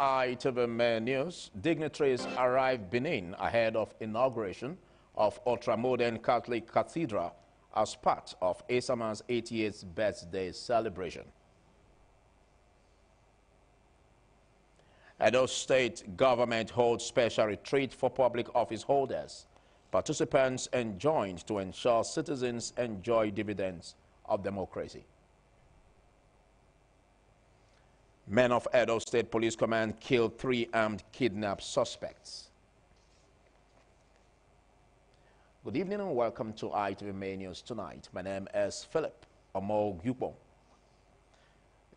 ITV Main News, dignitaries arrive Benin ahead of inauguration of ultra-modern Catholic Cathedral as part of Esama's 88th birthday celebration. Edo State government holds special retreat for public office holders. Participants enjoined to ensure citizens enjoy dividends of democracy. Men of Edo State Police Command killed 3 armed kidnapped suspects. Good evening and welcome to ITV Main News tonight. My name is Philip Omogyupo.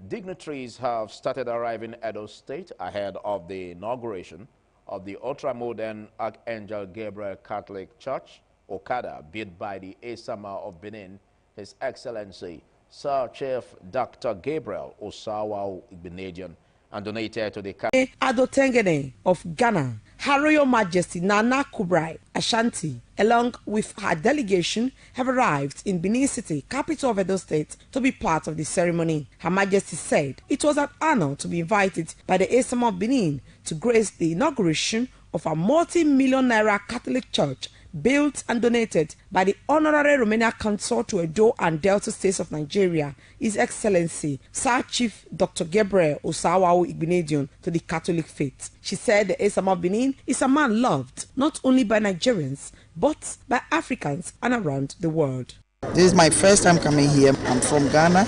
Dignitaries have started arriving in Edo State ahead of the inauguration of the ultra-modern Archangel Gabriel Catholic Church, Okada, built by the Esama of Benin, His Excellency Sir Chief Dr. Gabriel Osawa Igbinedion, and donated to the Adotengene of Ghana, Her Royal Majesty Nana Kubrai Ashanti, along with her delegation, have arrived in Benin City, capital of Edo State, to be part of the ceremony. Her Majesty said it was an honor to be invited by the Esama of Benin to grace the inauguration of a multi-million naira Catholic church built and donated by the Honorary Romanian Consul to Edo and Delta States of Nigeria, His Excellency Sir Chief Dr. Gabriel Osawa Igbinedion, to the Catholic faith. She said the Esama of Benin is a man loved not only by Nigerians but by Africans and around the world. This is my first time coming here. I'm from Ghana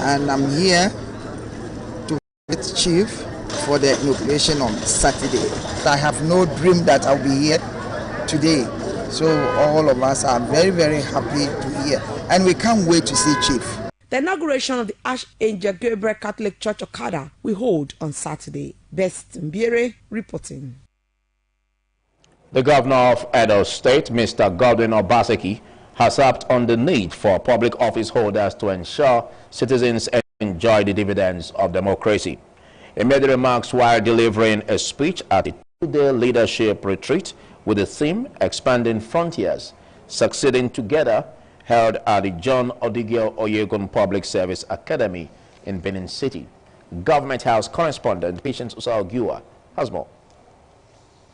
and I'm here to meet Chief for the inauguration on Saturday. I have no dream that I'll be here today, so all of us are very, very happy to hear, and we can't wait to see Chief. The inauguration of the Archangel Gabriel Catholic Church Okada will hold on Saturday. Best Mbiere reporting. The governor of Edo State, Mr. Godwin Obaseki, has harped on the need for public office holders to ensure citizens enjoy the dividends of democracy. He made the remarks while delivering a speech at a 2-day leadership retreat with the theme Expanding Frontiers, Succeeding Together, held at the John Odigio Oyegun Public Service Academy in Benin City. Government House correspondent Patience Usaogua has more.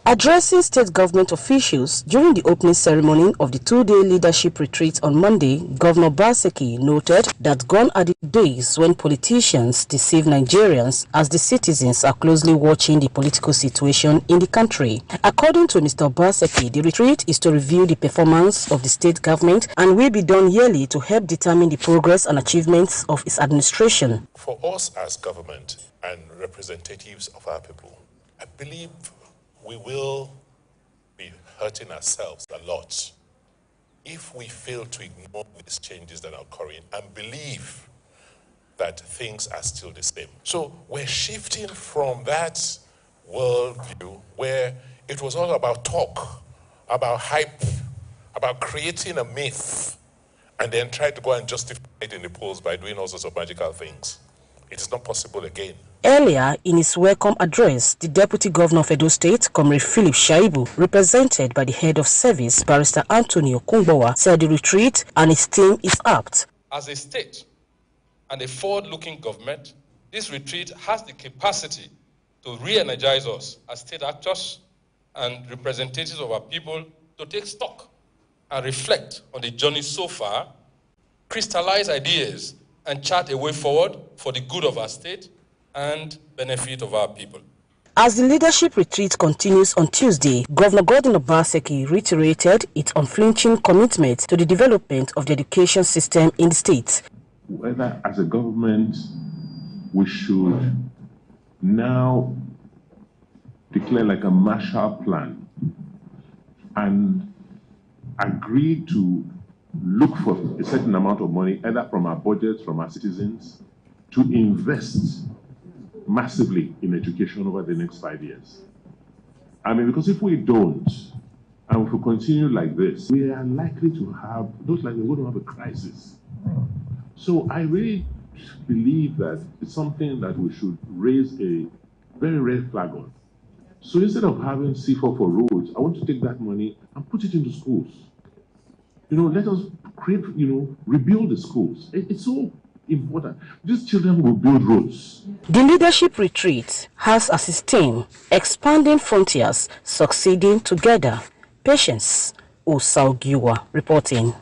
Addressing state government officials during the opening ceremony of the 2-day leadership retreat on Monday, Governor Baseki noted that gone are the days when politicians deceive Nigerians, as the citizens are closely watching the political situation in the country. According to Mr. Baseki, the retreat is to review the performance of the state government and will be done yearly to help determine the progress and achievements of its administration. For us as government and representatives of our people, I believe we will be hurting ourselves a lot if we fail to ignore these changes that are occurring and believe that things are still the same. So we're shifting from that worldview where it was all about talk, about hype, about creating a myth, and then try to go and justify it in the polls by doing all sorts of magical things. It is not possible again. Earlier, in his welcome address, the Deputy Governor of Edo State, Comrade Philip Shaibu, represented by the Head of Service, Barrister Antonio Kungbowa, said the retreat and its team is apt. As a state and a forward-looking government, this retreat has the capacity to re-energize us as state actors and representatives of our people to take stock and reflect on the journey so far, crystallize ideas, and chart a way forward for the good of our state and benefit of our people. As the leadership retreat continues on Tuesday, Governor Godwin Obaseki reiterated its unflinching commitment to the development of the education system in the state. Whether as a government we should now declare like a Marshall Plan and agree to look for a certain amount of money, either from our budgets, from our citizens, to invest massively in education over the next 5 years. I mean, because if we don't, and if we continue like this, we are likely to have, not like we're going to have a crisis. So I really believe that it's something that we should raise a very red flag on. So instead of having C4 for roads, I want to take that money and put it into schools. Let us create, rebuild the schools. It's so important. These children will build roads. The leadership retreat has as its theme, Expanding Frontiers, Succeeding Together. Patience Osaugiwa reporting.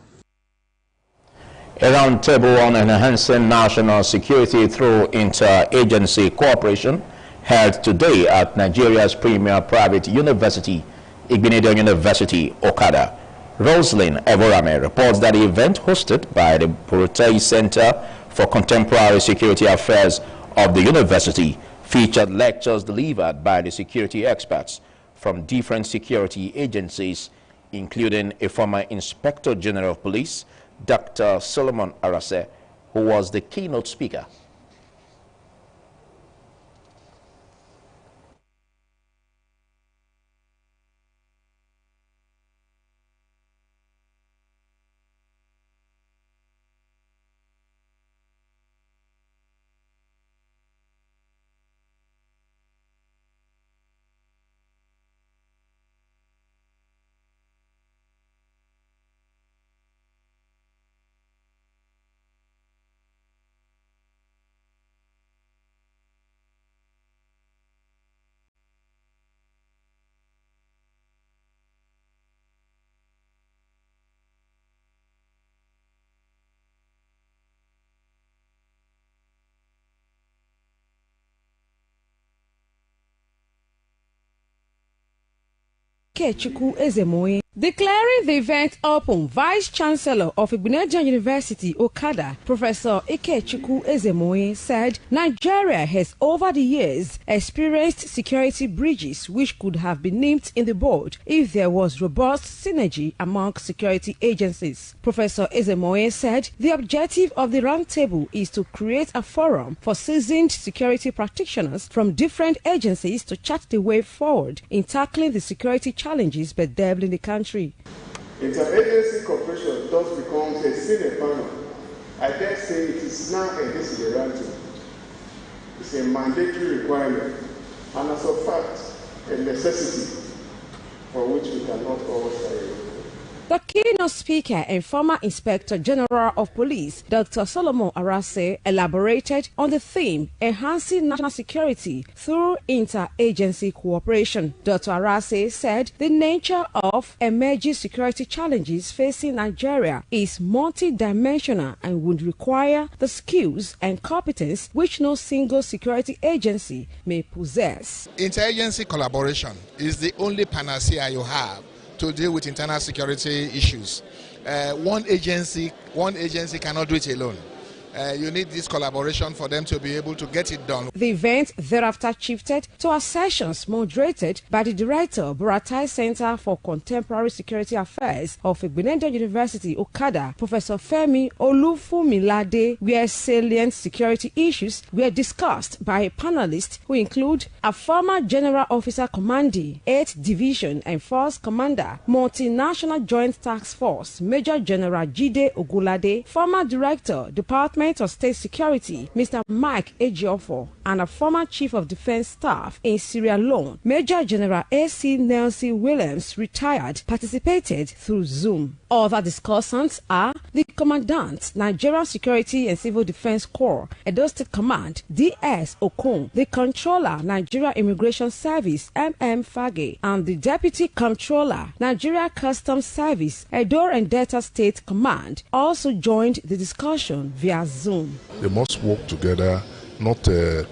A roundtable on enhancing national security through interagency cooperation held today at Nigeria's premier private university, Igbenedion University, Okada. Roslyn Evorame reports that the event hosted by the Bulletin Center for Contemporary Security Affairs of the university featured lectures delivered by the security experts from different security agencies, including a former Inspector General of Police, Dr. Solomon Arase, who was the keynote speaker. Ikechukwu Ezemoye. Declaring the event open, Vice Chancellor of Igbenedion University, Okada, Professor Ikechukwu Ezemoye, said Nigeria has over the years experienced security breaches which could have been nipped in the bud if there was robust synergy among security agencies. Professor Ezemoye said the objective of the roundtable is to create a forum for seasoned security practitioners from different agencies to chart the way forward in tackling the security challenges bedeviling the country. Interagency cooperation thus becomes a sine qua non. I dare say it is now a desiderata. It's a mandatory requirement, and as a fact, a necessity for which we cannot all say. The keynote speaker and former Inspector General of Police, Dr. Solomon Arase, elaborated on the theme, Enhancing National Security Through Interagency Cooperation. Dr. Arase said the nature of emerging security challenges facing Nigeria is multidimensional and would require the skills and competence which no single security agency may possess. Interagency collaboration is the only panacea you have to deal with internal security issues. One agency cannot do it alone. You need this collaboration for them to be able to get it done. The event thereafter shifted to a sessions moderated by the Director, Bulletin Center for Contemporary Security Affairs of Igbenedion University, Okada, Professor Femi Olufumilade, where salient security issues were discussed by panelists who include a former General Officer Commanding 8th Division and Force Commander, Multinational Joint Task Force, Major General Jide Ogulade, former Director, Department of State Security, Mr. Mike Ejiofo, and a former Chief of Defense Staff in Sierra Leone, Major General A.C. Nelson Williams, retired, participated through Zoom. Other discussants are the Commandant, Nigerian Security and Civil Defense Corps, Edo State Command, D.S. Okon, the Controller, Nigeria Immigration Service, M.M. Fage, and the Deputy Controller, Nigeria Customs Service, Edo and Delta State Command, also joined the discussion via Zoom. They must work together, not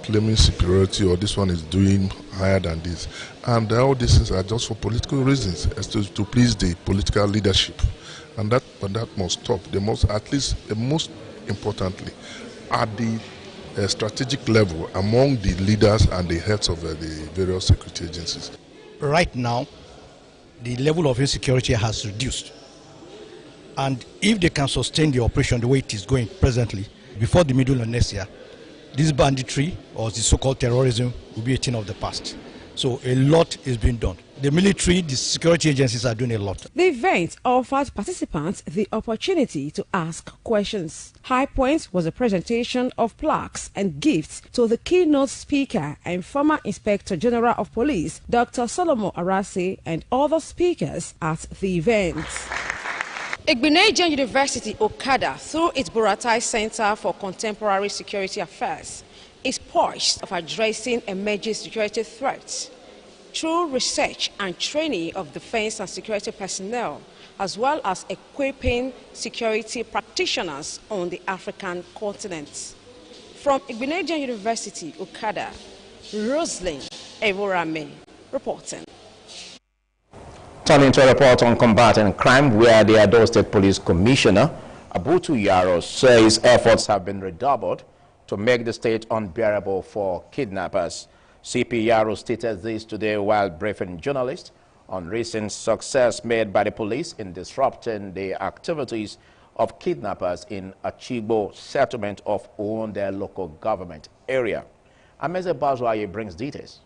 claiming superiority or this one is doing higher than this. And all these things are just for political reasons, as to please the political leadership. And that must stop. They must, at least, most importantly, at the strategic level among the leaders and the heads of the various security agencies. Right now, the level of insecurity has reduced. And if they can sustain the operation the way it is going presently, before the middle of next year, this banditry or the so-called terrorism will be a thing of the past. So a lot is being done. The military, the security agencies are doing a lot. The event offered participants the opportunity to ask questions. High point was a presentation of plaques and gifts to the keynote speaker and former Inspector General of Police, Dr. Solomon Arase, and other speakers at the event. Igbenedion University, Okada, through its Buratai Center for Contemporary Security Affairs, is poised of addressing emerging security threats through research and training of defense and security personnel, as well as equipping security practitioners on the African continent. From Igbenedion University, Okada, Rosalind Evorame reporting. Turning to a report on combating crime, where the Edo State Police Commissioner, Abutu Yaro, says efforts have been redoubled to make the state unbearable for kidnappers. CP Yaro stated this today while briefing journalists on recent success made by the police in disrupting the activities of kidnappers in Achigbo settlement of Ownde local government area. Ameze Bazwaye brings details.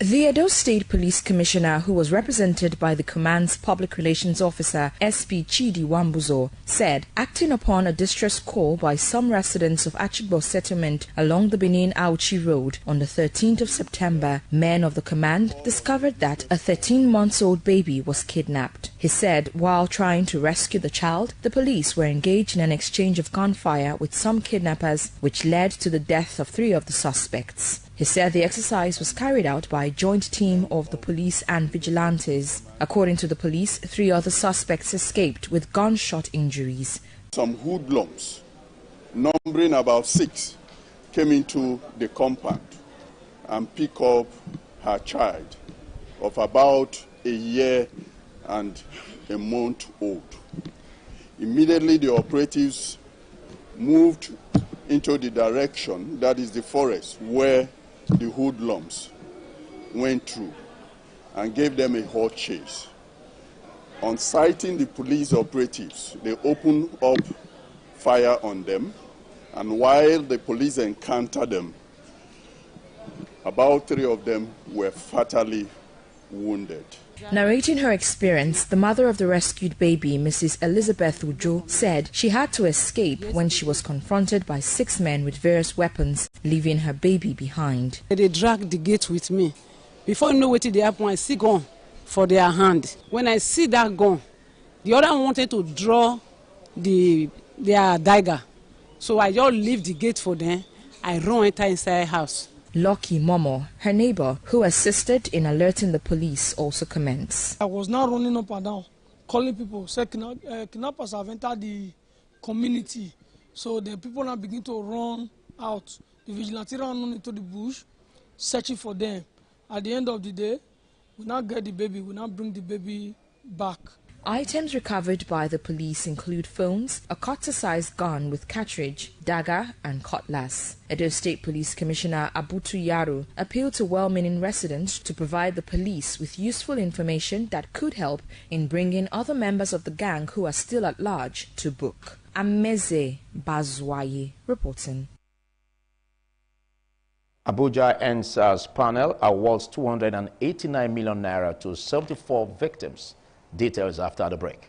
The Edo State Police Commissioner, who was represented by the command's public relations officer, SP Chidi Wambuzo, said, acting upon a distress call by some residents of Achigbo settlement along the Benin-Auchi Road on the 13th of September, men of the command discovered that a 13-month-old baby was kidnapped. He said while trying to rescue the child, the police were engaged in an exchange of gunfire with some kidnappers, which led to the death of 3 of the suspects. He said the exercise was carried out by a joint team of the police and vigilantes. According to the police, 3 other suspects escaped with gunshot injuries. Some hoodlums, numbering about 6, came into the compound and picked up her child of about a year and a month old. Immediately the operatives moved into the direction, that is the forest, where the hoodlums went through and gave them a hot chase. On sighting the police operatives, they opened up fire on them, and while the police encountered them, about 3 of them were fatally wounded. Narrating her experience, the mother of the rescued baby, Mrs. Elizabeth Ujo, said she had to escape when she was confronted by 6 men with various weapons, leaving her baby behind. They dragged the gate with me. Before you know what they happen, I see gun for their hand. When I see that gun, the other one wanted to draw their dagger. So I just leave the gate for them. I run enter inside house. Lucky Momo, her neighbor, who assisted in alerting the police, also comments. I was now running up and down, calling people, saying kidnappers have entered the community. So the people now begin to run out. The vigilante ran into the bush, searching for them. At the end of the day, we now get the baby, we now bring the baby back. Items recovered by the police include phones, a cutter-sized gun with cartridge, dagger and cutlass. Edo State Police Commissioner Abutu Yaro appealed to well-meaning residents to provide the police with useful information that could help in bringing other members of the gang who are still at large to book. Ameze Bazwaye reporting. Abuja NSAS panel awards 289 million naira to 74 victims. Details after the break.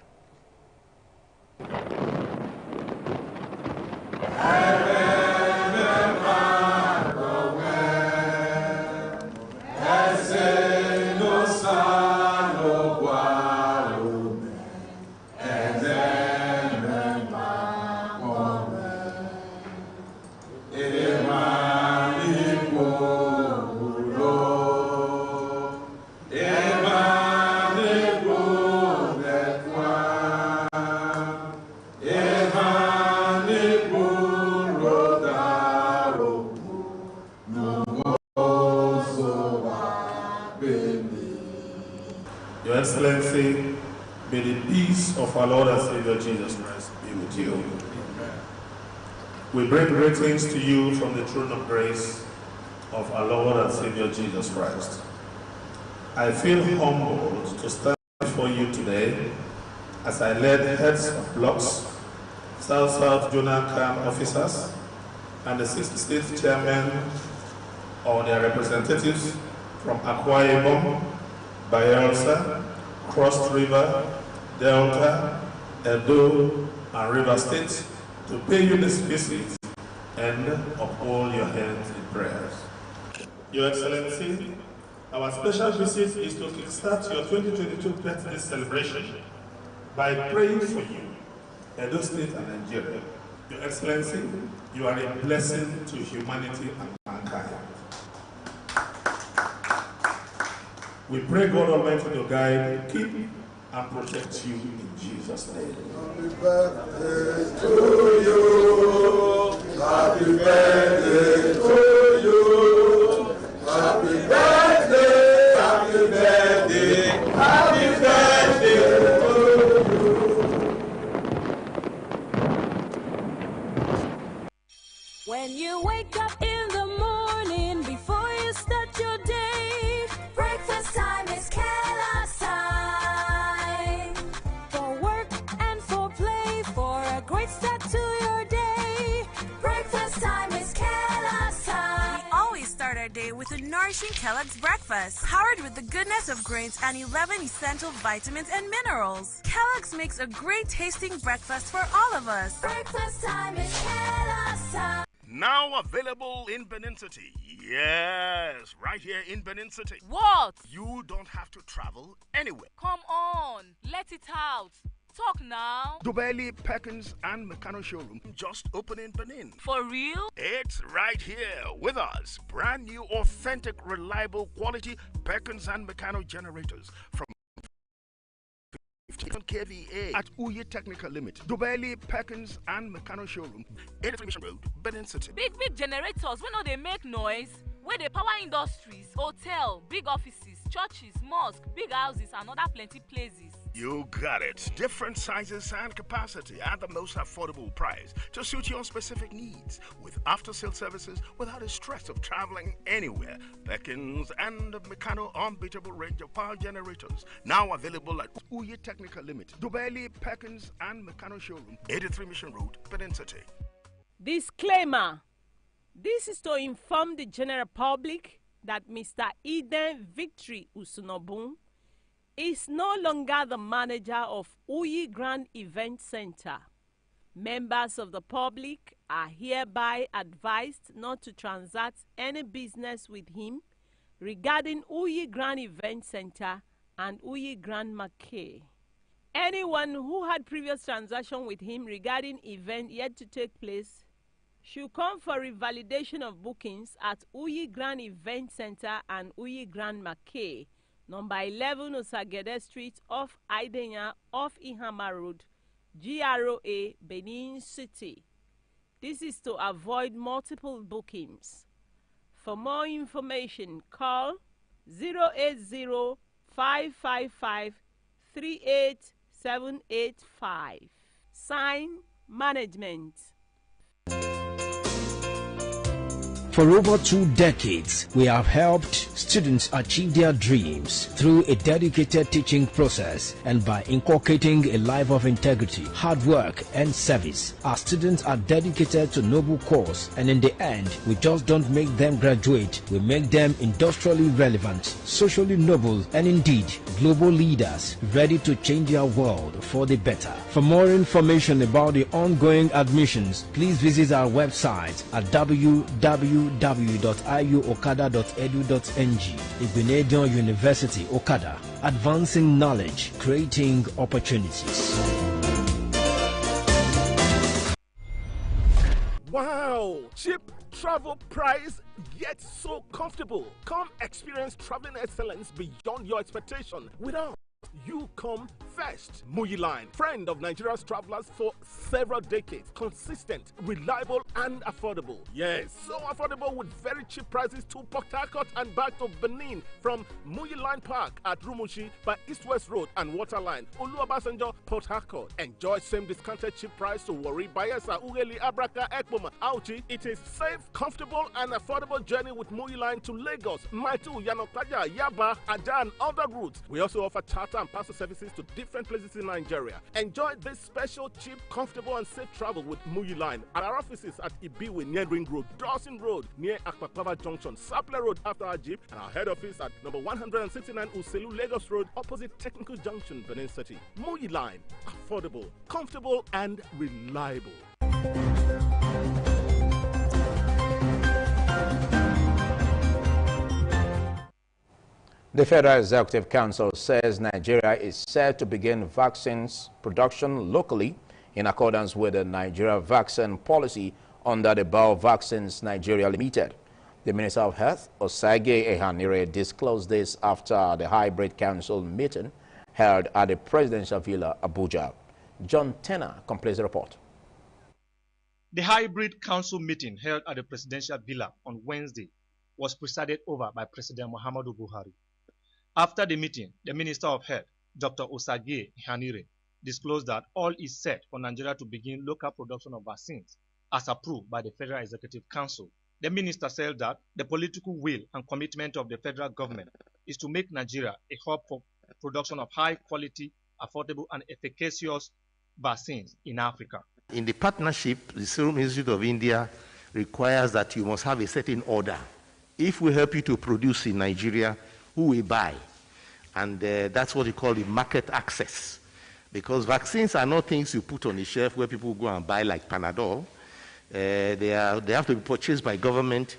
Your Excellency, may the peace of our Lord and Savior Jesus Christ be with you. We bring greetings to you from the throne of grace of our Lord and Savior Jesus Christ. I feel humbled to stand before you today as I led heads of blocks, South Jonah Camp officers, and the 6 state chairmen or their representatives from Akwa Ibom, Bayelsa, Cross River, Delta, Edo, and River State to pay you this visit and uphold your hands in prayers. Your Excellency, our special visit is to kickstart your 2022 birthday celebration by praying for you, Edo State and Nigeria. Your Excellency, you are a blessing to humanity and mankind. We pray God Almighty to guide, keep, and protect you in Jesus' name. Happy birthday to you. Happy birthday to you. Happy birthday, happy birthday, happy birthday to you. When you wake up in the morning, before you start your day, breakfast time is Kellogg's time. For work and for play, for a great start to your day, breakfast time is Kellogg's time. We always start our day with a nourishing Kellogg's breakfast, powered with the goodness of grains and 11 essential vitamins and minerals. Kellogg's makes a great tasting breakfast for all of us. Breakfast time is Kellogg's time. Now available in Benin City. Yes, right here in Benin City. What? You don't have to travel anywhere. Come on, let it out. Talk now. Dubeli, Perkins and Meccano showroom just opened in Benin. For real? It's right here with us. Brand new, authentic, reliable, quality Perkins and Meccano generators from 15 kVA at Uye Technical Limit. Dubeli, Perkins and Meccano showroom, 83 Mission Road, Benin City. Big generators, we know they make noise. Where they power industries, hotel, big offices, churches, mosques, big houses, and other plenty places. You got it. Different sizes and capacity at the most affordable price to suit your specific needs. With after-sale services without the stress of traveling anywhere. Perkins and Meccano unbeatable range of power generators now available at Uye Technical Limit. Dubeli, Perkins and Meccano showroom, 83 Mission Road, Benin City. Disclaimer. This is to inform the general public that Mr. Eden Victory Usunobun is no longer the manager of Uyi Grand Event Center. Members of the public are hereby advised not to transact any business with him regarding Uyi Grand Event Center and Uyi Grand Marquee. Anyone who had previous transaction with him regarding event yet to take place should come for revalidation of bookings at Uyi Grand Event Center and Uyi Grand Marquee, number 11 Osagede Street off Idenya off Ihama Road, GROA, Benin City. This is to avoid multiple bookings. For more information, call 080-555-38785. Sign, Management. For over 2 decades, we have helped students achieve their dreams through a dedicated teaching process and by inculcating a life of integrity, hard work, and service. Our students are dedicated to noble cause, and in the end, we just don't make them graduate, we make them industrially relevant, socially noble, and indeed global leaders ready to change their world for the better. For more information about the ongoing admissions, please visit our website at www.iuokada.edu.ng. Igbinedion University, Okada, advancing knowledge, creating opportunities. Wow! Cheap travel price, yet so comfortable. Come experience traveling excellence beyond your expectation with us. You come first. Muyi Line, friend of Nigeria's travelers for several decades. Consistent, reliable, and affordable. Yes, so affordable with very cheap prices to Port Harcourt and back to Benin from Muyi Line Park at Rumushi by East West Road and Waterline. Oluwabasanjo, Port Harcourt. Enjoy same discounted cheap price to Warri, Bayelsa, Ughelli, Abraka, Ekpoma, Auchi. It is safe, comfortable, and affordable journey with Muyi Line to Lagos, Maitu, Yanokwaja, Yaba, Ada, and other routes. We also offer charter and parcel services to different places in Nigeria. Enjoy this special, cheap, comfortable, and safe travel with Muyi Line at our offices at Ibiwe near Ring Road, Dawson Road near Akpakpava Junction, Sapler Road after our Jeep, and our head office at number 169 Uselu, Lagos Road, opposite Technical Junction, Benin City. Muyi Line, affordable, comfortable, and reliable. The Federal Executive Council says Nigeria is set to begin vaccines production locally in accordance with the Nigeria vaccine policy under the Bio Vaccines Nigeria Limited. The Minister of Health, Osage Ehanire, disclosed this after the Hybrid Council meeting held at the Presidential Villa, Abuja. John Tenner completes the report. The Hybrid Council meeting held at the Presidential Villa on Wednesday was presided over by President Muhammadu Buhari. After the meeting, the Minister of Health, Dr. Osage Ehanire, disclosed that all is set for Nigeria to begin local production of vaccines as approved by the Federal Executive Council. The minister said that the political will and commitment of the federal government is to make Nigeria a hub for production of high-quality, affordable, and efficacious vaccines in Africa. In the partnership, the Serum Institute of India requires that you must have a certain order. If we help you to produce in Nigeria, who will buy? And that's what you call the market access. Because vaccines are not things you put on the shelf where people go and buy like Panadol. They have to be purchased by government,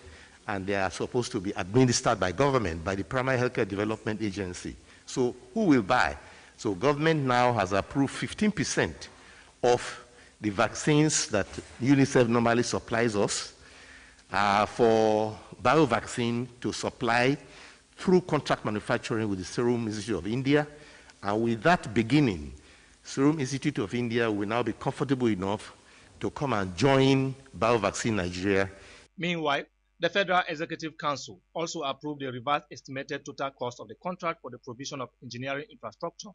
and they are supposed to be administered by government, by the Primary Healthcare Development Agency. So who will buy? So government now has approved 15% of the vaccines that UNICEF normally supplies us for bio-vaccine to supply through contract manufacturing with the Serum Institute of India. And with that beginning, Serum Institute of India will now be comfortable enough to come and join Bio-Vaccine Nigeria. Meanwhile, the Federal Executive Council also approved the revised estimated total cost of the contract for the provision of engineering infrastructure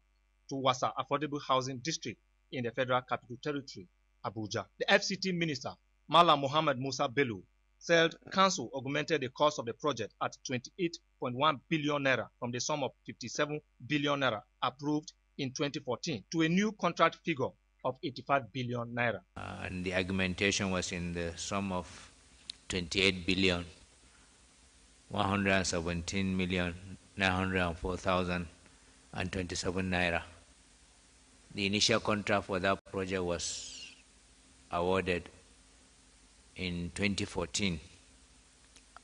to Wasa Affordable Housing District in the Federal Capital Territory, Abuja. The FCT Minister, Malam Mohammed Musa Bello, said Council augmented the cost of the project at 28.1 billion naira from the sum of 57 billion naira approved in 2014 to a new contract figure of 85 billion naira. And the augmentation was in the sum of 28 billion 117 million 904,027 naira. The initial contract for that project was awarded in 2014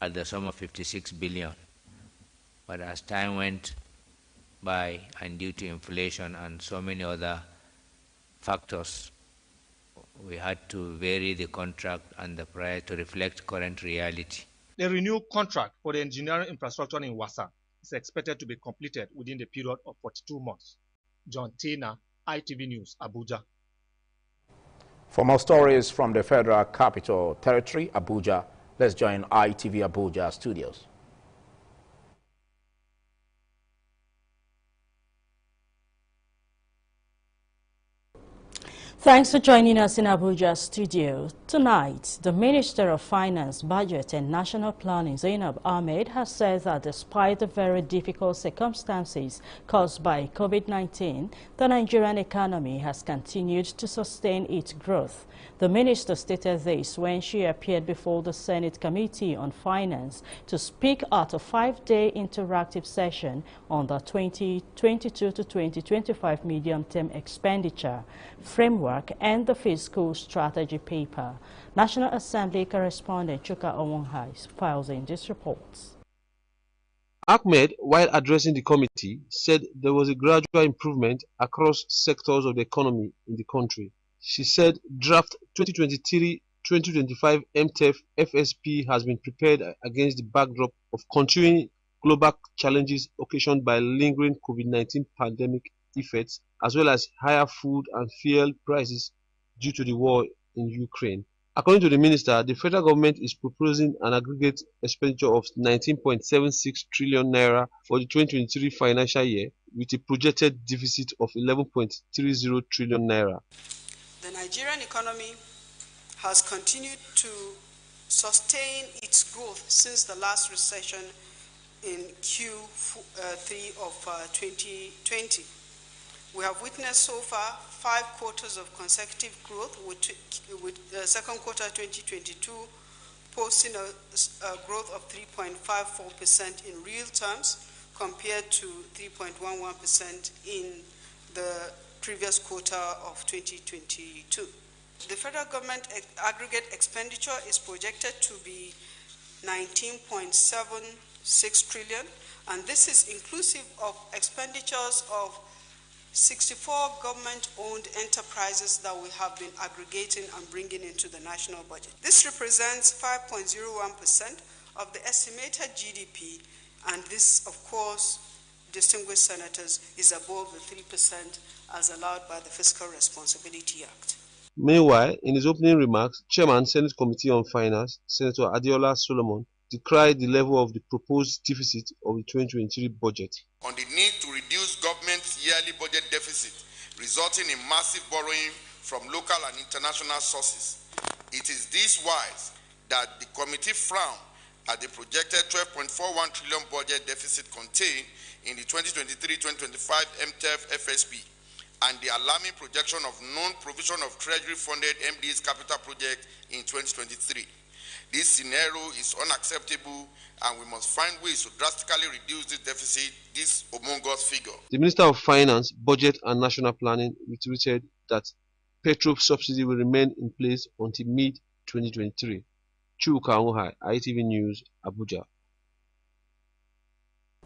at the sum of 56 billion. But as time went by and due to inflation and so many other factors, we had to vary the contract and the price to reflect current reality. The renewed contract for the engineering infrastructure in Wasa is expected to be completed within the period of 42 months. John Tina, ITV News, Abuja. For more stories from the Federal Capital Territory, Abuja, let's join ITV Abuja studios. Thanks for joining us in Abuja studio. Tonight, the Minister of Finance, Budget and National Planning, Zainab Ahmed, has said that despite the very difficult circumstances caused by COVID-19, the Nigerian economy has continued to sustain its growth. The minister stated this when she appeared before the Senate Committee on Finance to speak at a 5-day interactive session on the 2022 to 2025 medium-term expenditure framework and the fiscal strategy paper. National Assembly correspondent Chuka Owonhai files in this report. Ahmed, while addressing the committee, said there was a gradual improvement across sectors of the economy in the country. She said draft 2023-2025 MTEF FSP has been prepared against the backdrop of continuing global challenges occasioned by lingering COVID-19 pandemic effects, as well as higher food and fuel prices due to the war in Ukraine. According to the minister, the federal government is proposing an aggregate expenditure of 19.76 trillion naira for the 2023 financial year, with a projected deficit of 11.30 trillion naira. The Nigerian economy has continued to sustain its growth since the last recession in Q3 of 2020. We have witnessed so far 5 quarters of consecutive growth, with the second quarter 2022 posting a growth of 3.54% in real terms compared to 3.11% in the previous quarter of 2022. The federal government aggregate expenditure is projected to be 19.7 6 trillion, and this is inclusive of expenditures of 64 government-owned enterprises that we have been aggregating and bringing into the national budget. This represents 5.01% of the estimated GDP, and this, of course, distinguished senators, is above the 3% as allowed by the Fiscal Responsibility Act. Meanwhile, in his opening remarks, Chairman, Senate Committee on Finance, Senator Adeola Solomon, decried the level of the proposed deficit of the 2023 budget. On the need to reduce government's yearly budget deficit, resulting in massive borrowing from local and international sources. It is this wise that the committee frowned at the projected 12.41 trillion budget deficit contained in the 2023-2025 MTEF FSP and the alarming projection of non-provision of Treasury-funded MD's capital project in 2023. This scenario is unacceptable, and we must find ways to drastically reduce this deficit, this humongous figure. The Minister of Finance, Budget and National Planning reiterated that petrol subsidy will remain in place until mid-2023. Chuka Ohai, ITV News, Abuja.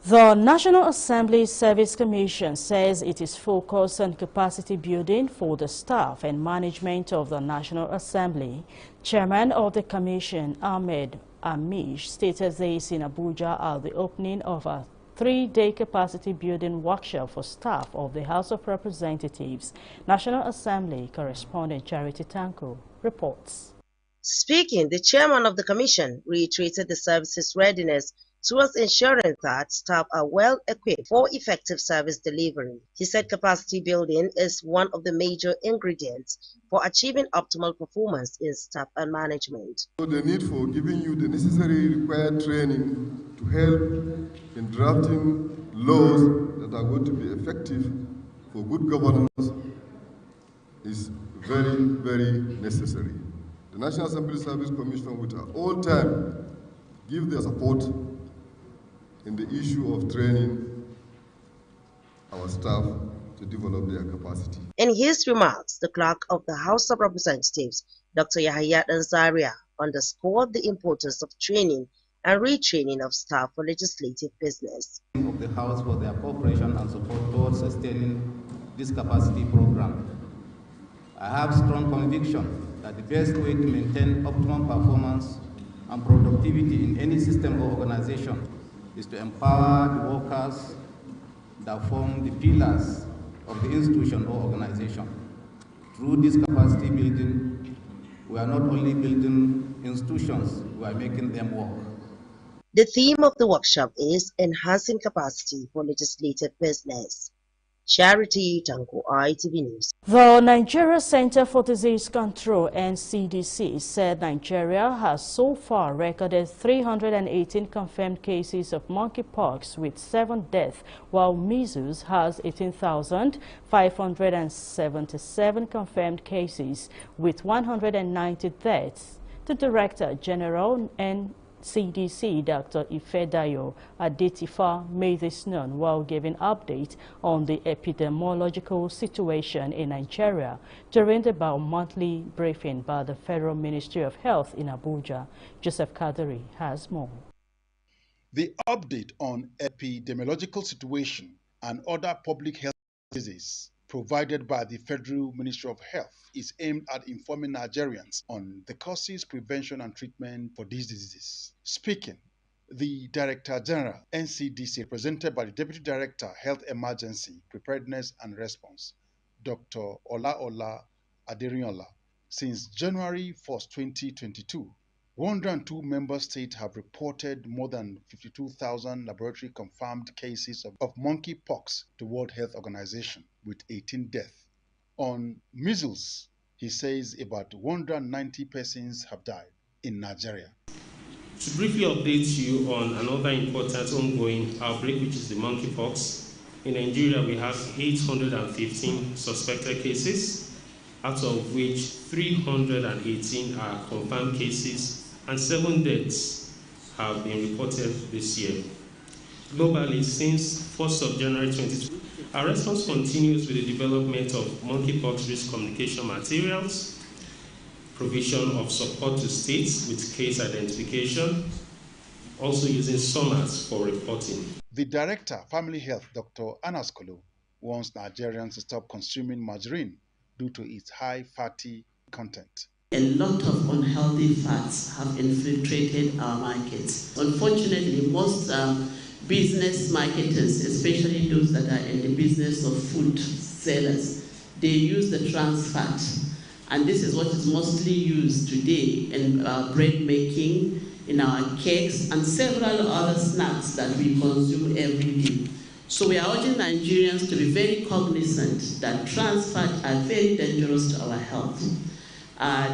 The National Assembly Service Commission says it is focused on capacity building for the staff and management of the National Assembly. Chairman of the Commission, Ahmed Amish, stated this in Abuja at the opening of a 3-day capacity building workshop for staff of the House of Representatives. National Assembly correspondent Charity Tanko reports. Speaking, the chairman of the commission reiterated the service's readiness towards ensuring that staff are well equipped for effective service delivery. He said capacity building is one of the major ingredients for achieving optimal performance in staff and management. So the need for giving you the necessary required training to help in drafting laws that are going to be effective for good governance is very, very necessary. The National Assembly Service Commission would at all time give their support in the issue of training our staff to develop their capacity. In his remarks, the clerk of the House of Representatives, Dr. Yahya Danzaria, underscored the importance of training and retraining of staff for legislative business. Of the House for their cooperation and support towards sustaining this capacity program. I have strong conviction that the best way to maintain optimum performance and productivity in any system or organization is to empower the workers that form the pillars of the institution or organization. Through this capacity building, we are not only building institutions, we are making them work. The theme of the workshop is enhancing capacity for legislative business. Charity Tanko, ITV News. The Nigeria Center for Disease Control, NCDC, said Nigeria has so far recorded 318 confirmed cases of monkeypox with 7 deaths, while measles has 18,577 confirmed cases with 190 deaths. The Director General NCDC, Dr. Ifedayo Adetifa, made this known while giving update on the epidemiological situation in Nigeria during the bi-monthly briefing by the Federal Ministry of Health in Abuja. Joseph Kadiri has more. The update on epidemiological situation and other public health diseases provided by the Federal Ministry of Health is aimed at informing Nigerians on the causes, prevention, and treatment for these diseases. Speaking, the Director General, NCDC, represented by the Deputy Director, Health Emergency, Preparedness and Response, Dr. Ola Aderiola, since January 1st, 2022, 102 member states have reported more than 52,000 laboratory-confirmed cases of monkeypox to World Health Organization, with 18 deaths. On measles, he says about 190 persons have died in Nigeria. To briefly update you on another important ongoing outbreak, which is the monkeypox. In Nigeria, we have 815 suspected cases, out of which 318 are confirmed cases, and 7 deaths have been reported this year. Globally, since 1st of January 2020, our response continues with the development of monkeypox risk communication materials, provision of support to states with case identification, also using summers for reporting. The Director, Family Health, Dr. Anaskolo, warns Nigerians to stop consuming margarine due to its high fatty content. A lot of unhealthy fats have infiltrated our markets. Unfortunately, most business marketers, especially those that are in the business of food sellers, they use the trans fat. And this is what is mostly used today in our bread making, in our cakes, and several other snacks that we consume every day. So we are urging Nigerians to be very cognizant that trans fats are very dangerous to our health.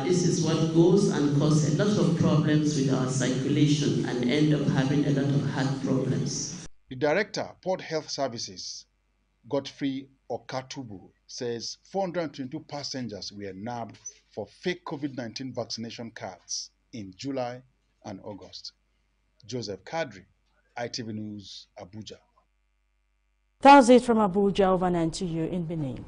This is what goes and causes a lot of problems with our circulation and end up having a lot of heart problems. The Director, Port Health Services, Godfrey Okatubu, says 422 passengers were nabbed for fake COVID-19 vaccination cards in July and August. Joseph Kadri, ITV News, Abuja. That's it from Abuja. Over and to you in Benin.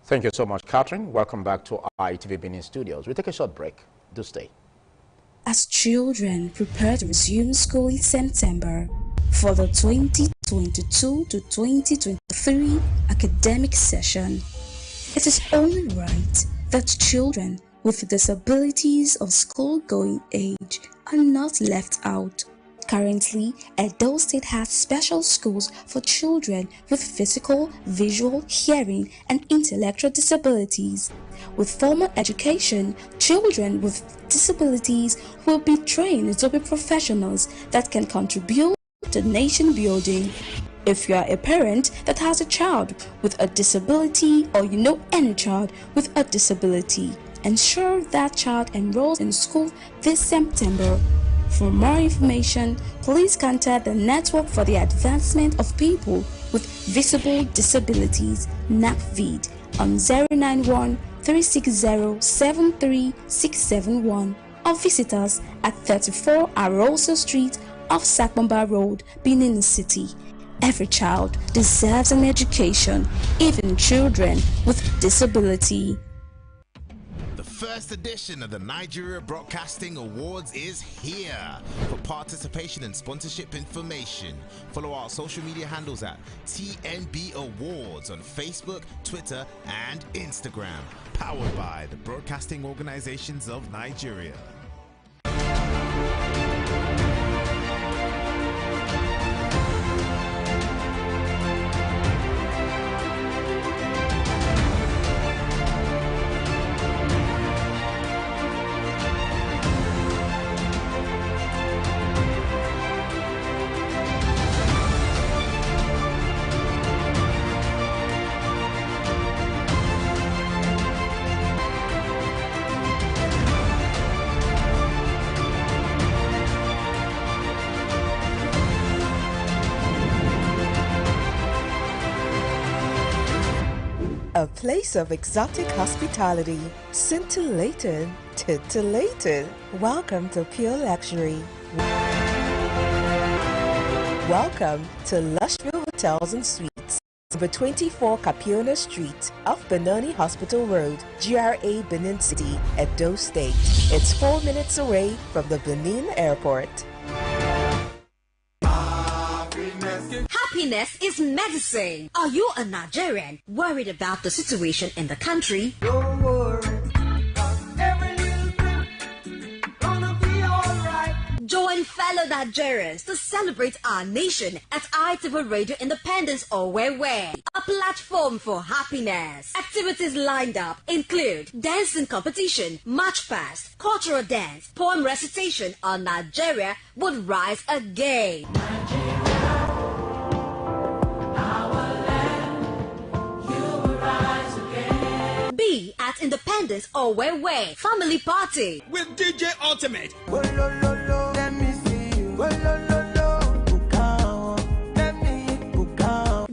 Thank you so much, Catherine. Welcome back to our ITV Benin studios. We take a short break. Do stay. As children prepare to resume school in September for the 2022 to 2023 academic session, it is only right that children with disabilities of school-going age are not left out. Currently, Edo State has special schools for children with physical, visual, hearing, and intellectual disabilities. With formal education, children with disabilities will be trained to be professionals that can contribute to nation building. If you are a parent that has a child with a disability, or you know any child with a disability, ensure that child enrolls in school this September. For more information, please contact the Network for the Advancement of People with Visible Disabilities, NAPVID, on 091 360 73671, or visit us at 34 Arosa Street off Sakbamba Road, Benin City. Every child deserves an education, even children with disability. First edition of the Nigeria Broadcasting Awards is here. For participation and sponsorship information, follow our social media handles at TNB Awards on Facebook, Twitter, and Instagram. Powered by the Broadcasting Organizations of Nigeria. A place of exotic hospitality, scintillating, titillating. Welcome to Pure Luxury. Welcome to Lushville Hotels and Suites. Number 24 Capiona Street, off Benoni Hospital Road, GRA, Benin City, Edo State. It's 4 minutes away from the Benin Airport. Happiness is medicine. Are you a Nigerian worried about the situation in the country? Don't worry, every little thing gonna be alright. Join fellow Nigerians to celebrate our nation at ITV Radio Independence Owewe, a platform for happiness. Activities lined up include dancing competition, march past, cultural dance, poem recitation on Nigeria would rise again. Be at Independence Owewe family party with DJ Ultimate. Let me see you.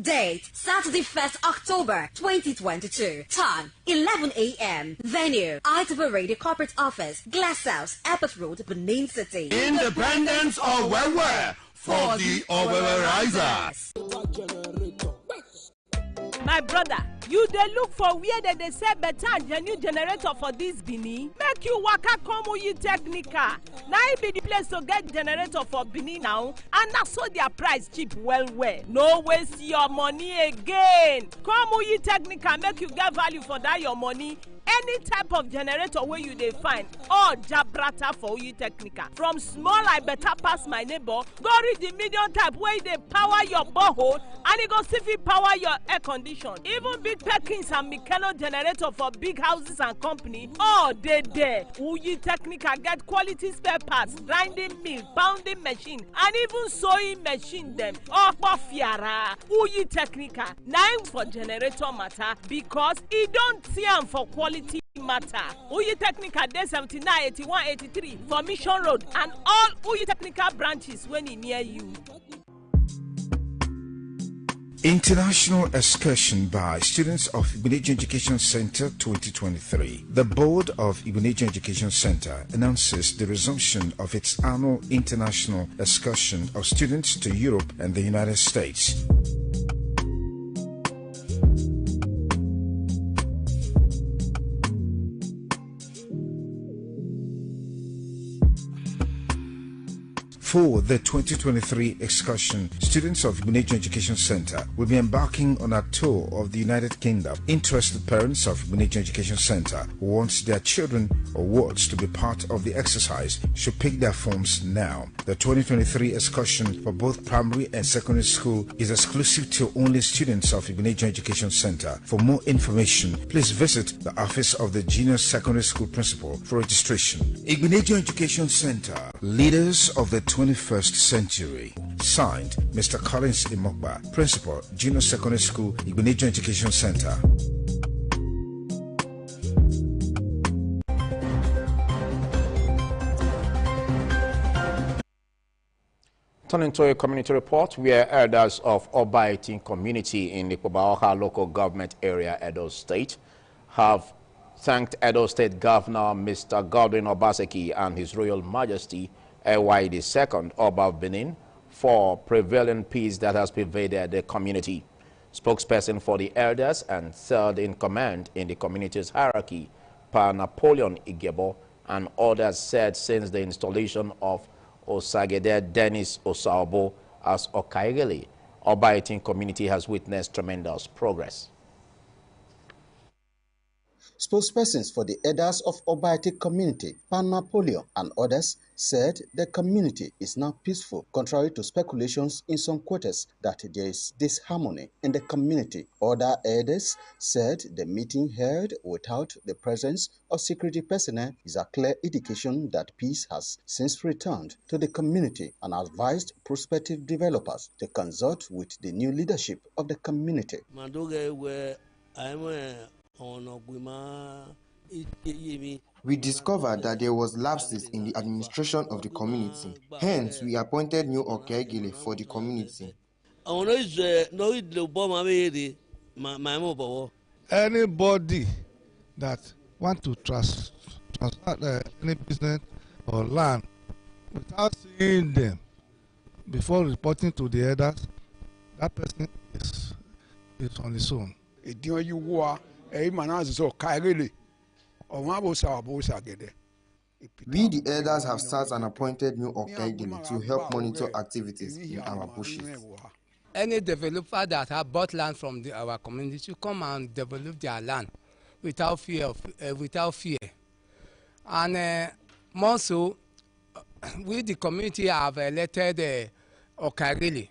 Date Saturday 1st October 2022. Time 11 a.m. Venue ITV Radio Corporate Office, Glass House, Airport Road, Benin City. Independence Owewe for the Owewe Risers. My brother, You dey look for where they sell better and genuine generator for this Benin. Make you waka come Uyi Technica. Now it be the place to get generator for Benin now, and that's so their price cheap well. No waste your money again. Come Uyi Technica, make you get value for that your money. Any type of generator where you dey find, or jabrata for Uyi Technica. From small I better pass my neighbor, go read the medium type where they power your borehole and it go see if it power your air condition. Even big Perkins and Mikelo generator for big houses and company, all they there. Uyi Technica get quality spare parts, grinding mill, pounding machine, and even sewing machine them. Opo fiara. Uyi Technica, 9 for generator matter because it don't see am for quality matter. Uyi Technica day 79, 81, 83 for Mission Road and all Uyi Technica branches when it near you. International excursion by students of Igbonejo Education Center 2023. The board of Igbonejo Education Center announces the resumption of its annual international excursion of students to Europe and the United States. For the 2023 excursion, students of Igbonejo Education Center will be embarking on a tour of the United Kingdom. Interested parents of Igbonejo Education Center who want their children or wards to be part of the exercise should pick their forms now. The 2023 excursion for both primary and secondary school is exclusive to only students of Igbonejo Education Center. For more information, please visit the office of the Junior Secondary School Principal for registration. Igbonejo Education Center, leaders of the 21st century. Signed, Mr. Collins Imokba, Principal, Junior Secondary School, Igbonejo Education Center. Turning to a community report where elders of Obaitin community in the Kobaoha local government area, Edo State, have thanked Edo State Governor Mr. Godwin Obaseki and His Royal Majesty A.Y. II, Oba of Benin, for prevailing peace that has pervaded the community. Spokesperson for the elders and third in command in the community's hierarchy, Pa Napoleon Igebo, and others said since the installation of Osagede Dennis Osaubo as Okaigele, Obaitin community has witnessed tremendous progress. Spokespersons for the elders of Obaitin community, Pan Napoleon and others, said the community is now peaceful, contrary to speculations in some quarters that there is disharmony in the community. Other elders said the meeting held without the presence of security personnel is a clear indication that peace has since returned to the community and advised prospective developers to consult with the new leadership of the community. We discovered that there was lapses in the administration of the community. Hence, we appointed new Okaigele for the community. Anybody that want to transfer any business or land without seeing them before reporting to the elders, that person is on his own. We, the elders, have sat and appointed new Okaigele to help monitor activities in our bushes. Any developer that have bought land from our community should come and develop their land without fear. And more so, we, the community, have elected Okaigele,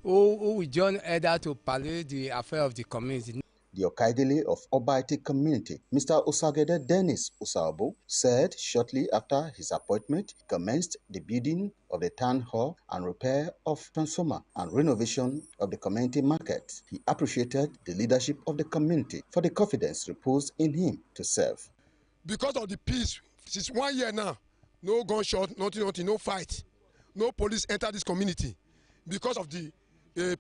who will join elders to palliate the affair of the community. The Okaigele of Obaitin community, Mr. Osagede Dennis Osaubo, said shortly after his appointment, he commenced the building of the town hall and repair of transformer and renovation of the community market. He appreciated the leadership of the community for the confidence reposed in him to serve. Because of the peace, since 1 year now, no gunshot, nothing, no fight, no police enter this community. Because of the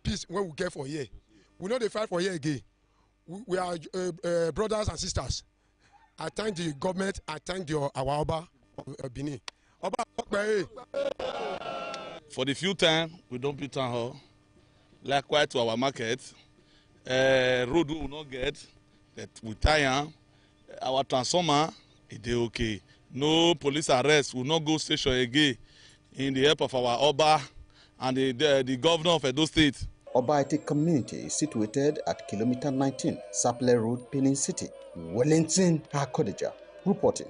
peace when we get for here, we know they fight for here again. We are brothers and sisters. I thank the government. I thank our Oba of Benin. For the few time we don't build town hall, likewise to our market, road we will not get, that we tire, our transformer, it is okay. No police arrest, we will not go station again in the help of our Oba and the governor of Edo State. Obaite community is situated at kilometer 19, Sapele Road, Benin City. Wellington Hakodeja reporting.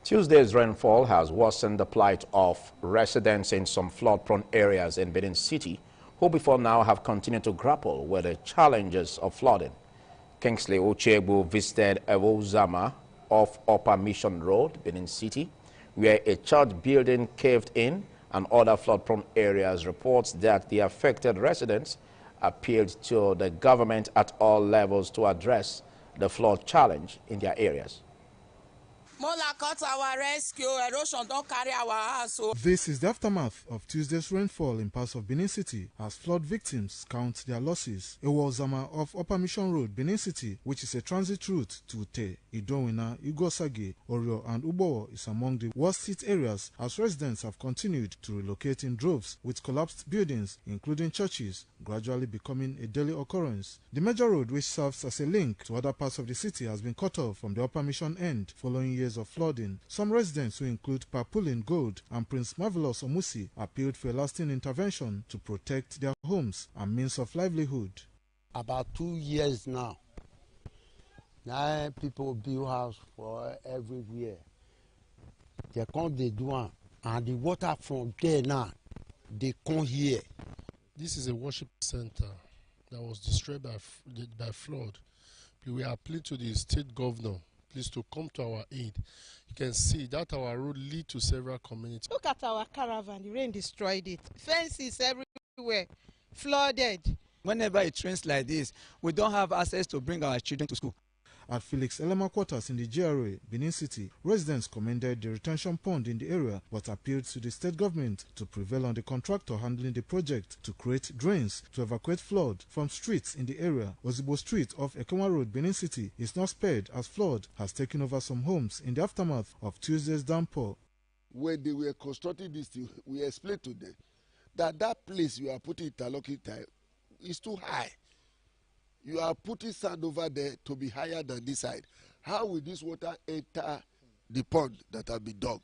Tuesday's rainfall has worsened the plight of residents in some flood-prone areas in Benin City, who before now have continued to grapple with the challenges of flooding. Kingsley Ochegbu visited Ewo Zama off Upper Mission Road, Benin City, where a church building caved in and other flood-prone areas. Reports that the affected residents appealed to the government at all levels to address the flood challenge in their areas. Our rescue, erosion don't carry our house. This is the aftermath of Tuesday's rainfall in parts of Benin City as flood victims count their losses. Ewo Zama of Upper Mission Road, Benin City, which is a transit route to Ute, Idowina, Igosage, Orio and Ubowo, is among the worst hit areas as residents have continued to relocate in droves, with collapsed buildings, including churches, gradually becoming a daily occurrence. The major road, which serves as a link to other parts of the city, has been cut off from the Upper Mission end following years of flooding. Some residents, who include Papulin Gold and Prince Marvelous Omusi, appealed for a lasting intervention to protect their homes and means of livelihood. About 2 years now people build house for everywhere. They come, they do one, and the water from there now, they come here. This is a worship center that was destroyed by flood. We are appealing to the state governor, please, to come to our aid. You can see that our road leads to several communities. Look at our caravan, the rain destroyed it. Fences everywhere, flooded. Whenever it rains like this, we don't have access to bring our children to school. At Felix Elema quarters in the GRA, Benin City, residents commended the retention pond in the area but appealed to the state government to prevail on the contractor handling the project to create drains to evacuate flood from streets in the area. Ozibo Street off Ekenwa Road, Benin City, is not spared as flood has taken over some homes in the aftermath of Tuesday's downpour. When they were constructing this thing, we explained to them that place you are putting interlocking tile is too high. You are putting sand over there to be higher than this side. How will this water enter the pond that have been dug?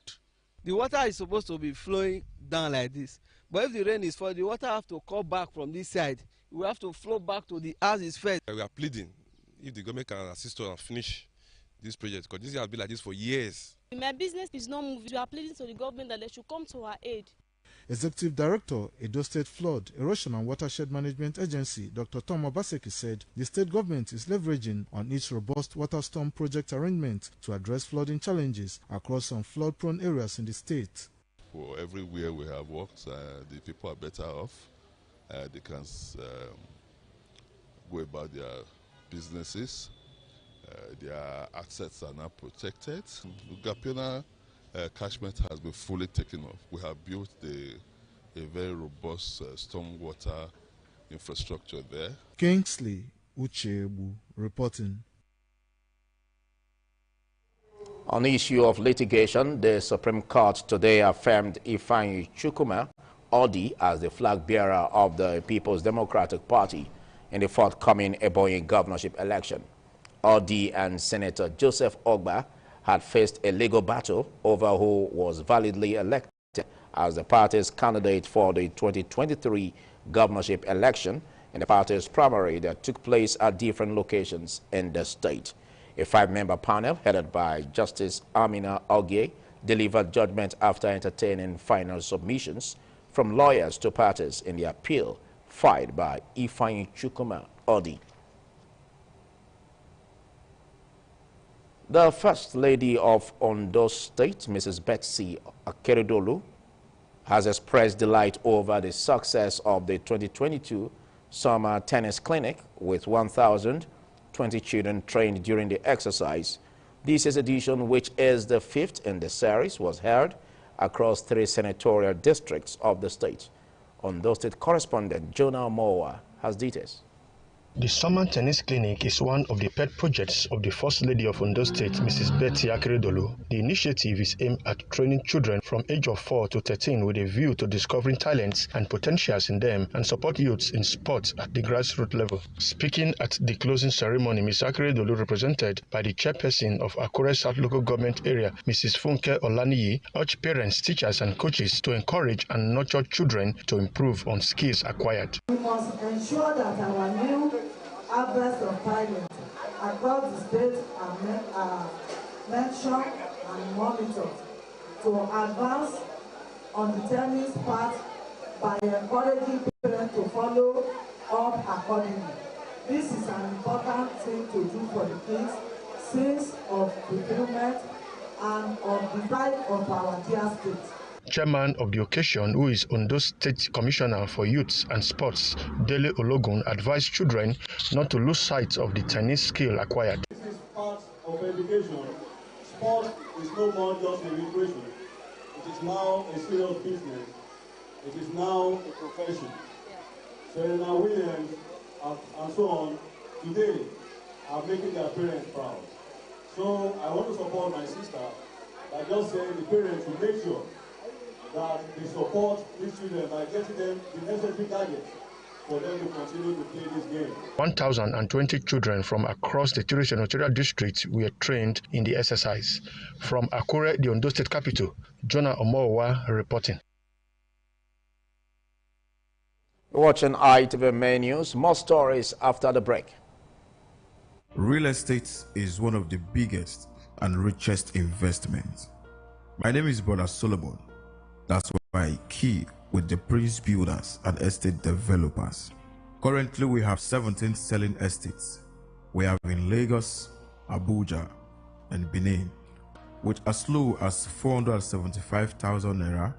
The water is supposed to be flowing down like this. But if the rain is falling, the water have to come back from this side. We have to flow back to the houses first. We are pleading if the government can assist us and finish this project, because this has been like this for years. My business is not moving. We are pleading to the government that they should come to our aid. Executive Director, Edo State Flood, Erosion and Watershed Management Agency, Dr. Tom Obaseki, said the state government is leveraging on its robust water storm project arrangement to address flooding challenges across some flood-prone areas in the state. For everywhere we have worked, the people are better off. They can go about their businesses. Their assets are now protected. Gapiona catchment has been fully taken off. We have built a very robust stormwater infrastructure there. Kingsley Uchebu reporting. On the issue of litigation, the Supreme Court today affirmed Ifeanyi Chukwuma Odi as the flag bearer of the People's Democratic Party in the forthcoming Ebonyi governorship election. Odi and Senator Joseph Ogba had faced a legal battle over who was validly elected as the party's candidate for the 2023 governorship election in the party's primary that took place at different locations in the state. A 5-member panel headed by Justice Amina Ogie delivered judgment after entertaining final submissions from lawyers to parties in the appeal filed by Ifeanyi Chukwuma Odi. The First Lady of Ondo State, Mrs. Betsy Akeredolu, has expressed delight over the success of the 2022 Summer Tennis Clinic with 1,020 children trained during the exercise. This edition, which is the 5th in the series, was held across 3 senatorial districts of the state. Ondo State correspondent Jonah Mowa has details. The Summer Tennis Clinic is one of the pet projects of the First Lady of Ondo State, Mrs. Betty Akeredolu. The initiative is aimed at training children from age of 4 to 13 with a view to discovering talents and potentials in them and support youths in sports at the grassroots level. Speaking at the closing ceremony, Ms. Akeredolu, represented by the chairperson of Akure South Local Government Area, Mrs. Funke Olaniyi, urged parents, teachers and coaches to encourage and nurture children to improve on skills acquired. We must ensure that our new harvest of pilots across the state are mentioned and monitored to advance on the tennis path by encouraging parents to follow up accordingly. This is an important thing to do for the kids since of recruitment and of the pride of our dear state. Chairman of the occasion, who is Ondo State Commissioner for Youth and Sports, Dele Ologun, advised children not to lose sight of the tennis skill acquired. This is part of education. Sport is no more just a recreation. It is now a serious business. It is now a profession. Serena Williams and so on today are making their parents proud. So I want to support my sister by just saying the parents will make sure that they support these children by getting them the necessary gadgets for them to continue to play this game. 1,020 children from across the three senatorial districts were trained in the exercise. From Akure, the Ondo State capital, Jonah Omowa reporting. Watching ITV Main News, more stories after the break. Real estate is one of the biggest and richest investments. My name is Brother Solomon. That's why I key with the Prince Builders and Estate Developers. Currently, we have 17 selling estates. We have in Lagos, Abuja, and Benin. With as low as 475,000 naira,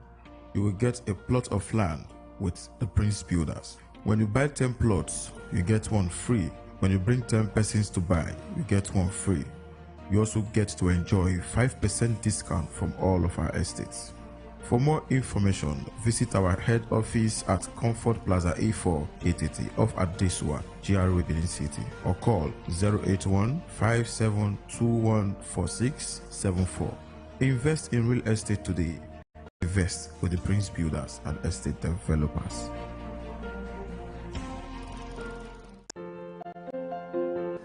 you will get a plot of land with the Prince Builders. When you buy 10 plots, you get one free. When you bring 10 persons to buy, you get one free. You also get to enjoy 5% discount from all of our estates. For more information, visit our head office at Comfort Plaza A4, 880 off Adesua, GRA Benin City, or call 081-5721-4674. Invest in real estate today. Invest with the Prince Builders and Estate Developers.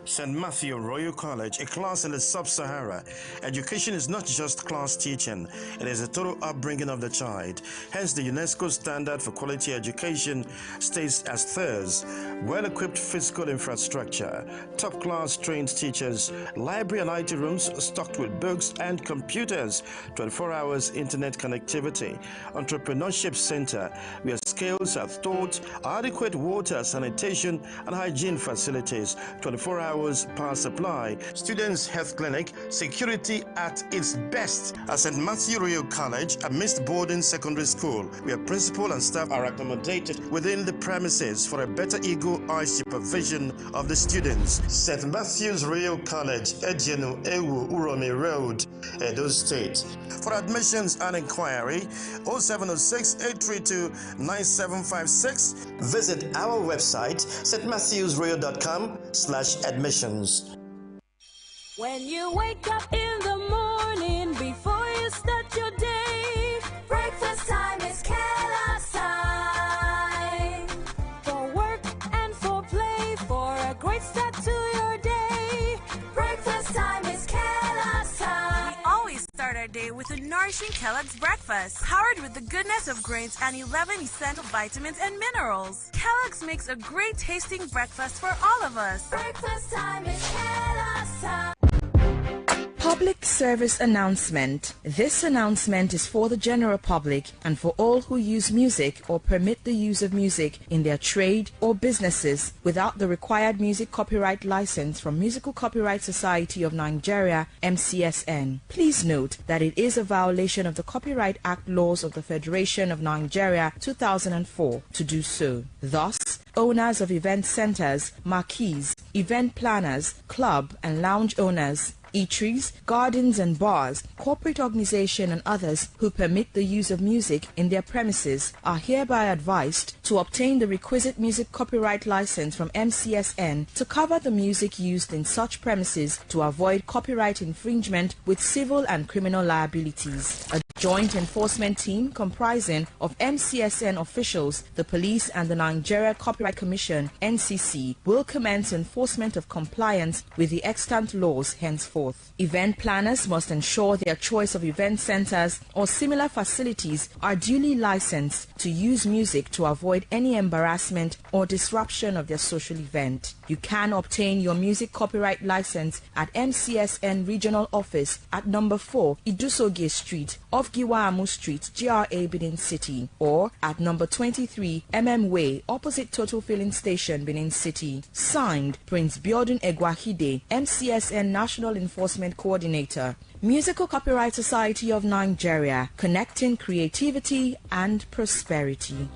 St. Matthew Royal College, a class in the sub-Sahara. Education is not just class teaching, it is a total upbringing of the child. Hence, the UNESCO standard for quality education states as thirds: well-equipped physical infrastructure, top-class trained teachers, library and IT rooms stocked with books and computers, 24 hours internet connectivity, entrepreneurship center where skills are taught, adequate water, sanitation and hygiene facilities, 24 hours power supply, students' health clinic, security at its best. At St. Matthew Royal College, a mixed boarding secondary school, where principal and staff are accommodated within the premises for a better eagle-eye supervision of the students. St. Matthew's Royal College, Ejenu Ewu Uromi Road, Edo State. For admissions and inquiry, 0706-832-9756. Visit our website, stmatthewsroyal.com/admissions. When you wake up in the morning, before you start your day, breakfast time is Kellogg's time. For work and for play, for a great start to your day, breakfast time is Kellogg's time. We always start our day with a nourishing Kellogg's breakfast, powered with the goodness of grains and 11 essential vitamins and minerals. Kellogg's makes a great tasting breakfast for all of us. Breakfast time is Kellogg's time. Public service announcement. This announcement is for the general public and for all who use music or permit the use of music in their trade or businesses without the required music copyright license from Musical Copyright Society of Nigeria, MCSN. Please note that it is a violation of the Copyright Act laws of the Federation of Nigeria 2004 to do so. Thus, owners of event centers, marquees, event planners, club and lounge owners, eateries, gardens and bars, corporate organizations and others who permit the use of music in their premises are hereby advised to obtain the requisite music copyright license from MCSN to cover the music used in such premises to avoid copyright infringement with civil and criminal liabilities. A joint enforcement team comprising of MCSN officials, the police and the Nigeria Copyright Commission (NCC) will commence enforcement of compliance with the extant laws henceforth. Event planners must ensure their choice of event centers or similar facilities are duly licensed to use music to avoid any embarrassment or disruption of their social event. You can obtain your music copyright license at MCSN Regional Office at number 4 Idusoge Street off Giwaamu Street, GRA, Benin City, or at number 23 Way, opposite Total Filling Station, Benin City. Signed, Prince Biodun Egwahide, MCSN National Enforcement Coordinator. Musical Copyright Society of Nigeria, connecting creativity and prosperity.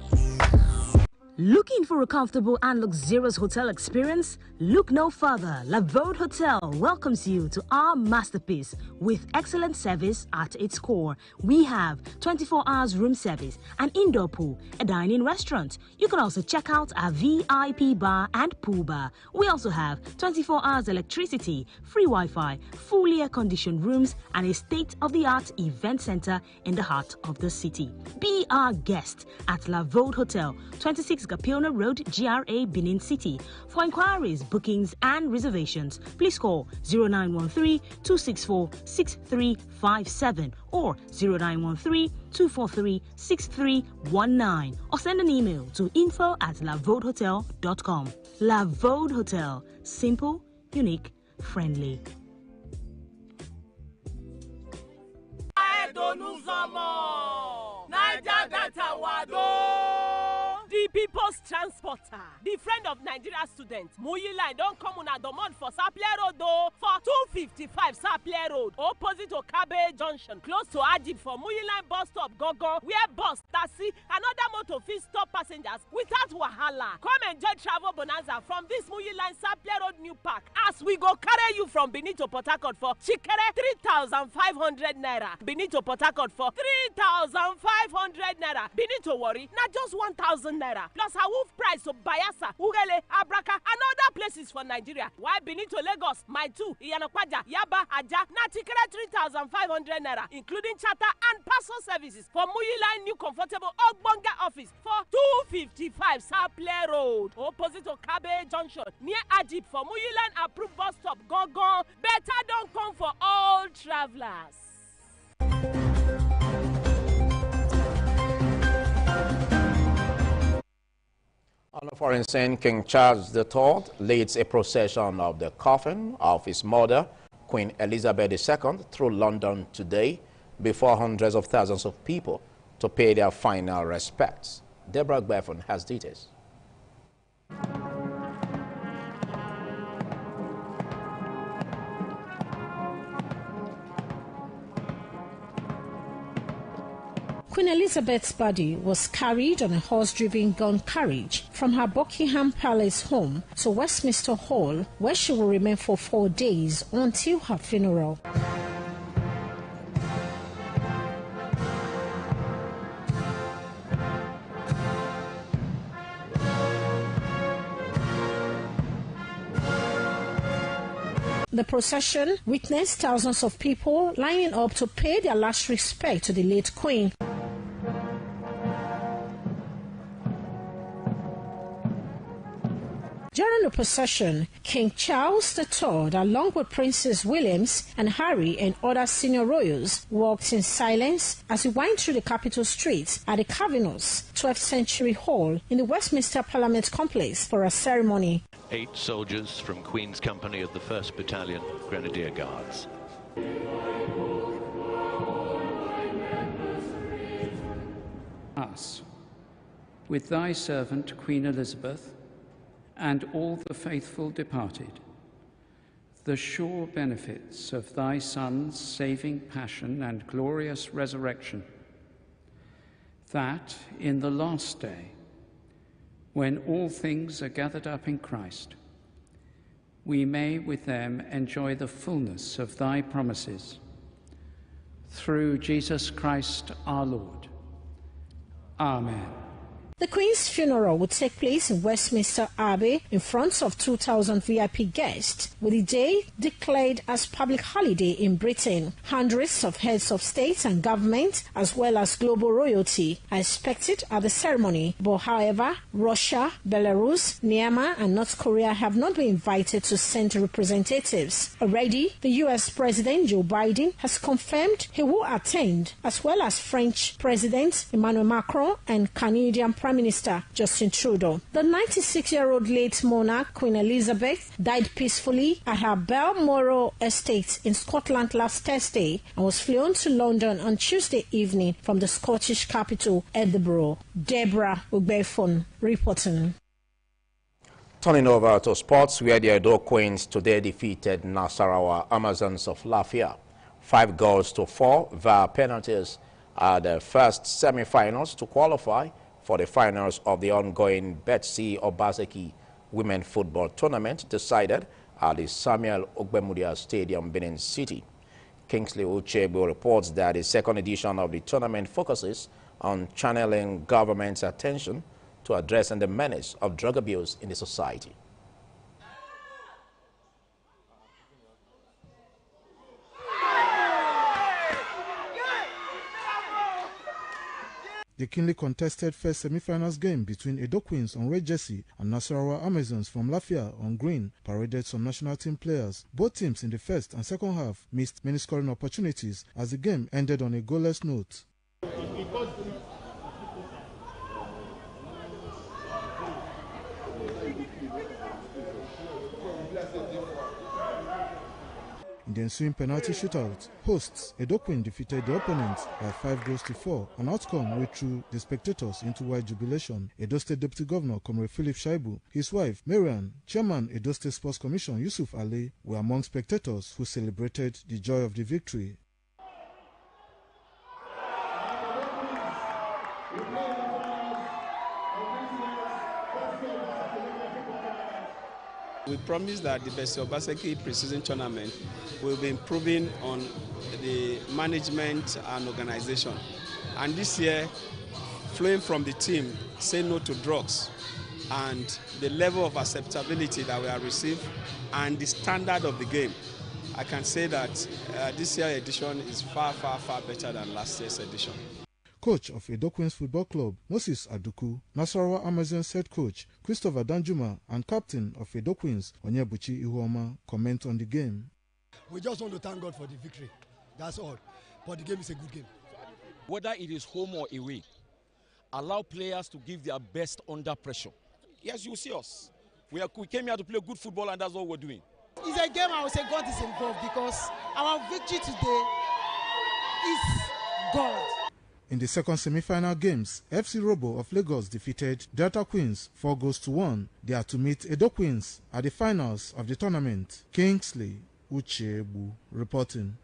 Looking for a comfortable and luxurious hotel experience? Look no further. La Vode Hotel welcomes you to our masterpiece with excellent service at its core. We have 24 hours room service, an indoor pool, a dining restaurant. You can also check out our VIP bar and pool bar. We also have 24 hours electricity, free Wi-Fi, fully air-conditioned rooms, and a state-of-the-art event center in the heart of the city. Be our guest at La Vode Hotel, 26 Gapiona Road, GRA, Benin City. For inquiries, bookings and reservations, please call 0913-264-6357 or 0913-243-6319 or send an email to info@lavodehotel.com. La Vode Hotel, simple, unique, friendly. The People's Transporter, the friend of Nigeria students. Muyi line don't come on a domon for Sapele Road though, for 255 Sapele Road, opposite Okabe Junction, close to Ajib for Muyi line bus stop Gogo, where bus, taxi, and other motor fit stop passengers without wahala. Come enjoy travel bonanza from this Muyi line Sapele Road new park as we go carry you from Benin to Port Harcourt for Chikere 3,500 naira, Benin to Port Harcourt for 3,500 naira, Benin to Warri, not just 1,000 naira. Plus our wolf price to Bayelsa, Ugele, Abraka, and other places for Nigeria. Why Benin to Lagos, Maitu, Iyanokwaja, Yaba, Aja, Natikere 3,500 naira, including charter and parcel services for Muyi line new comfortable Ogbonga office for 255 Sapele Road, opposite Okabe Junction, near Ajib for Muyi line approved bus stop Gogo. Better don't come for all travelers. On a foreign scene, King Charles III leads a procession of the coffin of his mother, Queen Elizabeth II, through London today before hundreds of thousands of people to pay their final respects. Deborah Gbefon has details. Queen Elizabeth's body was carried on a horse-driven gun carriage from her Buckingham Palace home to Westminster Hall, where she will remain for 4 days until her funeral. The procession witnessed thousands of people lining up to pay their last respect to the late Queen. During the procession, King Charles III, along with Princes William and Harry and other senior royals, walked in silence as he went through the capital streets at the cavernous 12th century hall in the Westminster Parliament complex for a ceremony. 8 soldiers from Queen's Company of the 1st Battalion Grenadier Guards. Us, with thy servant Queen Elizabeth, and all the faithful departed, the sure benefits of thy Son's saving passion and glorious resurrection, that in the last day, when all things are gathered up in Christ, we may with them enjoy the fullness of thy promises. Through Jesus Christ our Lord. Amen. The Queen's funeral will take place in Westminster Abbey in front of 2,000 VIP guests, with the day declared as public holiday in Britain. Hundreds of heads of state and government, as well as global royalty, are expected at the ceremony. But however, Russia, Belarus, Myanmar and North Korea have not been invited to send representatives. Already, the U.S. President Joe Biden has confirmed he will attend, as well as French President Emmanuel Macron and Canadian Prime Minister Justin Trudeau. The 96-year-old late monarch Queen Elizabeth died peacefully at her Balmoral estate in Scotland last Thursday and was flown to London on Tuesday evening from the Scottish capital, Edinburgh. Deborah Ugbefon reporting. Turning over to sports, where the Edo Queens today defeated Nasarawa Amazons of Lafia 5-4 via penalties at the first semi-finals to qualify for the finals of the ongoing Betsy Obaseki Women Football Tournament decided at the Samuel Ogbemudia Stadium, Benin City. Kingsley Uchebo reports that the second edition of the tournament focuses on channeling government's attention to addressing the menace of drug abuse in the society. The keenly contested first semi-finals game between Edo Queens on red jersey and Nasarawa Amazons from Lafia on green paraded some national team players. Both teams in the first and second half missed many scoring opportunities as the game ended on a goalless note. In the ensuing penalty shootout, hosts Edo Queen defeated the opponents by 5-4, an outcome which threw the spectators into wide jubilation. Edo State Deputy Governor Comrade Philip Shaibu, his wife Marian, Chairman Edo State Sports Commission Yusuf Ali were among spectators who celebrated the joy of the victory. We promise that the Betsy Obaseki pre-season tournament will be improving on the management and organization. And this year, flowing from the team, say no to drugs, and the level of acceptability that we have received and the standard of the game, I can say that this year's edition is far, far, far better than last year's edition. Coach of Edo Queens Football Club, Moses Aduku, Nasarawa Amazons head coach, Christopher Danjuma, and captain of Edo Queens, Onyebuchi Ihuoma, comment on the game. We just want to thank God for the victory. That's all. But the game is a good game. Whether it is home or away, allow players to give their best under pressure. Yes, you see us. We came here to play good football, and that's what we're doing. It's a game I would say God is involved, because our victory today is God. In the second semi-final games, FC Robo of Lagos defeated Delta Queens 4-1. They are to meet Edo Queens at the finals of the tournament. Kingsley Uchebu reporting.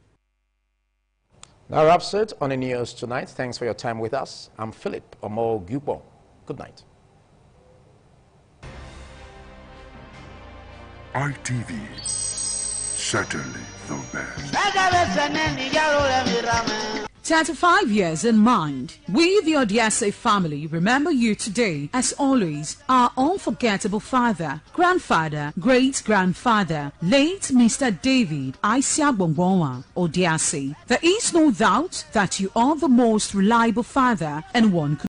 That wraps it on the news tonight. Thanks for your time with us. I'm Philip Omo Gupo. Good night. ITV, certainly the best. 35 years in mind. We, the Odiase family, remember you today, as always, our unforgettable father, grandfather, great-grandfather, late Mr. David Isiagbongbonwa Odiase. There is no doubt that you are the most reliable father and one could